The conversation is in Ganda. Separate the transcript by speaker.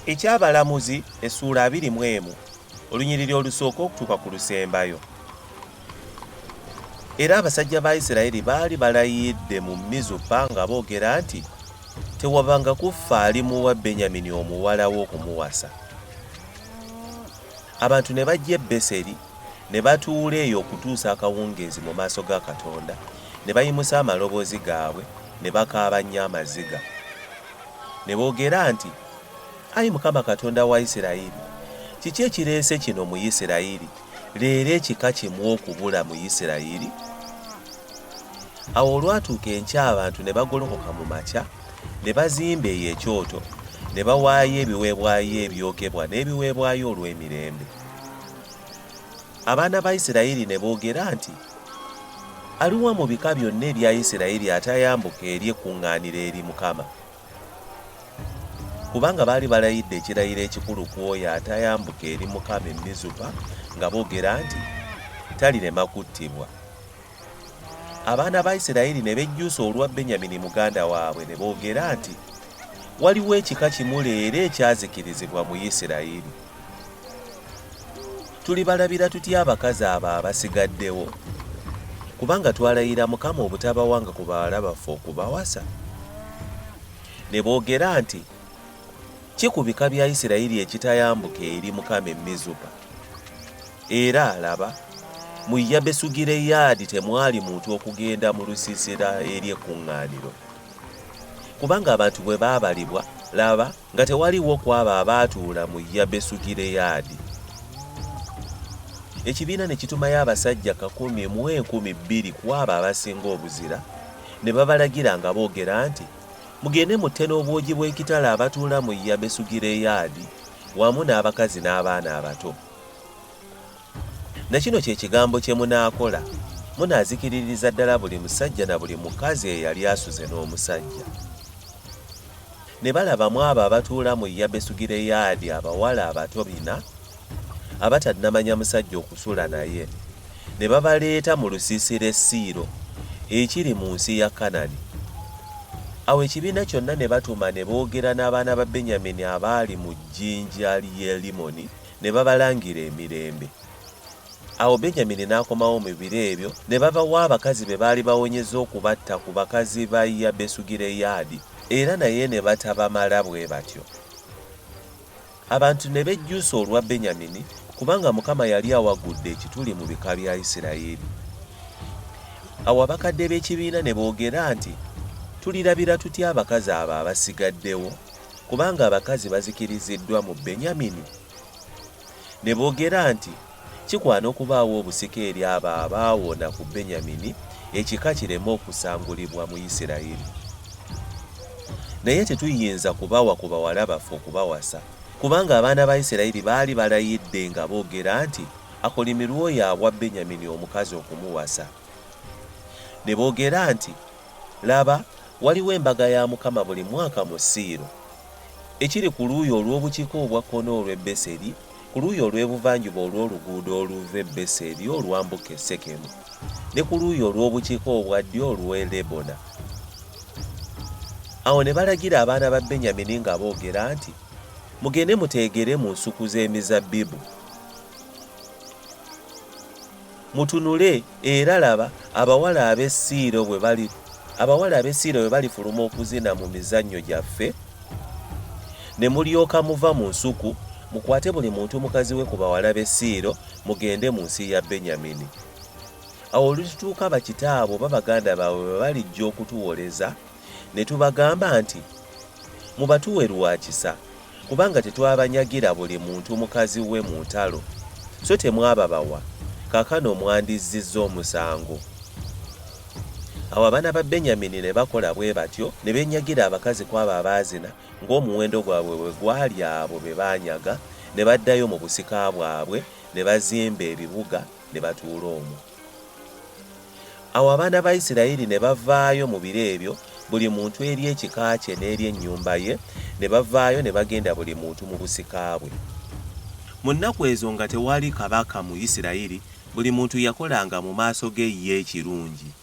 Speaker 1: EKY'ABALAMUZI essuula 21 olunyiriri olusooka okutuuka ku lusembayo. Era abasajja ba Isirayiri baali balayidde mu Mizupa nga boogera nti tewabanga kufa alimu wa Benyamini omuwala w'okumuwasa. Abantu ne bajja e Beseri ne batuula eyo okutuusa akawungeezi mu maaso ga Katonda, ne bayimusa amaloboozi gaabwe ne bakaaba nnyo amaziga. Ne boogera nti, Ayi Mukama Katonda wa Isirayiri, kiki ekireese kino mu Isirayiri, leero ekika kimu okubula mu Isirayiri? Awo olwatuuka enkya abantu ne bagolokoka mu makya, ne bazimba eyo ekyoto, ne bawaayo ebiweebwayo ebyokebwa n'ebiweebwayo olw'emirembe. Abaana ba Isirayiri ne boogera nti, aliwa mu bika byonna ebya Isirayiri atayambuka eri ekkuŋŋaaniro eri Mukama? Kubanga baali balayidde ekirayiro ekikulu ku oyo atayambuka eri Mukama e Mizupa nga boogera nti talirema kuttibwa. Abaana ba Isirayiri ne bejjuusa olwa Benyamini muganda waabwe ne boogera nti waliwo ekika kimu leero ekyazikirizibwa mu Isirayiri. Tulibalabira tutya abakazi abo abasigaddewo? Kubanga twalayira Mukama obutabawanga ku bawala baffe okubawasa. Ne boogera nti ki ku bika bya Isirayiri ekitayambuka eri Mukama e Mizupa? Era laba, mu Yabesugireyaadi temwali muntu okugenda mu lusiisira eri ekkuŋŋaaniro. Kubanga abantu bwe baabalibwa, laba nga tewaliwo ku abo abaatuula mu Yabesugireyaadi. Ekibiina ne kitumayo abasajja 1,000 ku abo abasinga obuzira, ne babalagira nga boogera nti mugende mutte n'obwogi bw'ekitala abatuula mu Yabesugireyaadi wamu n'abakazi n'abaana abato. Na kino kye kigambo kye munaakola, munaazikiririza ddala buli musajja na buli mukazi eyali asuze n'omusajja. Ne balabamu abo abatuula mu Yabesugireyaadi abawala abato 4 abatannamanya musajja okusula naye, ne babaleeta mu lusiisira e Siiro ekiri mu nsi ya Kanani. Awo ekibiina kyonna ne batuma ne boogera n'abaana ba Benyamini abaali mu jjinja ly'e Limoni ne babalangira emirembe. Awo Benyamini n'akomawo mu biro ebyo ne babawa abakazi be baali bawonyeza okubatta ku bakazi ba Yabesugireyaadi, era naye ne batabamala bwe batyo. Abantu ne bejjuusa olwa Benyamini kubanga Mukama yali awagudde ekituli mu bika bya Isirayiri. Awo abakadde b'ekibiina ne boogera nti tulirabira tutya abakazi abo abasigaddewo, kubanga abakazi bazikiriziddwa mu Benyamini? Ne boogera nti kikwana okubaawo obusika eri abo abaawona ku Benyamini, ekika kireme okusangulibwa mu Isirayiri. Naye tetuyinza kubawa ku bawala baffe okubawasa, kubanga abaana ba Isirayiri baali balayidde nga boogera nti akolimirwe oyo awa Benyamini omukazi okumuwasa. Ne boogera nti laba, waliwo embaga ya Mukama buli mwaka mu Siiro, ekiri ku luuyi olw'obukiika obwa kkono olw'e Beseri, ku luuyi olw'ebuvanjuba olw'oluguudo oluva e Beseri olwambuka e Sekemu, ne ku luuyi olw'obukiika obwa ddyo olw'e Lebona. Awo ne balagira abaana ba Benyamini nga boogera nti mugende muteegere mu nsuku z'emizabbibu. Mutunule era laba abawala ab'e Siiro bwe balifuluma okuzina mu mizannyo gyaffe, ne mulyoka muva mu nsuku mukwate buli muntu mukazi we ku bawala b'e Siiro mugende mu nsi ya Benyamini. Awo olitutuuka bakitaabo babaganda baabwe bwe balijja okutuwoleza, ne tubagamba nti mubatuwe lwa kisa, kubanga tetwabanyagira buli muntu mukazi we mu ntalo, so temwababawa, kaakano mwandizizza omusango. Awo abaana ba Benyamini ne bakola bwe batyo, ne benyagira abakazi ku abo abaazina ng'omuwendo gwabwe bwe gwali abo be baanyaga, ne baddayo mu busika bwabwe, ne bazimba ebibuga ne batuula omwo. Awo abaana ba Isirayiri ne bavaayo mu biro ebyo, buli muntu eri ekika kye n'eri ennyumba ye, ne bavaayo ne bagenda buli muntu mu busika bwe. Mu nnaku ezo nga tewali kabaka mu Isirayiri, buli muntu yakolanga mu maaso ge ye ekirungi.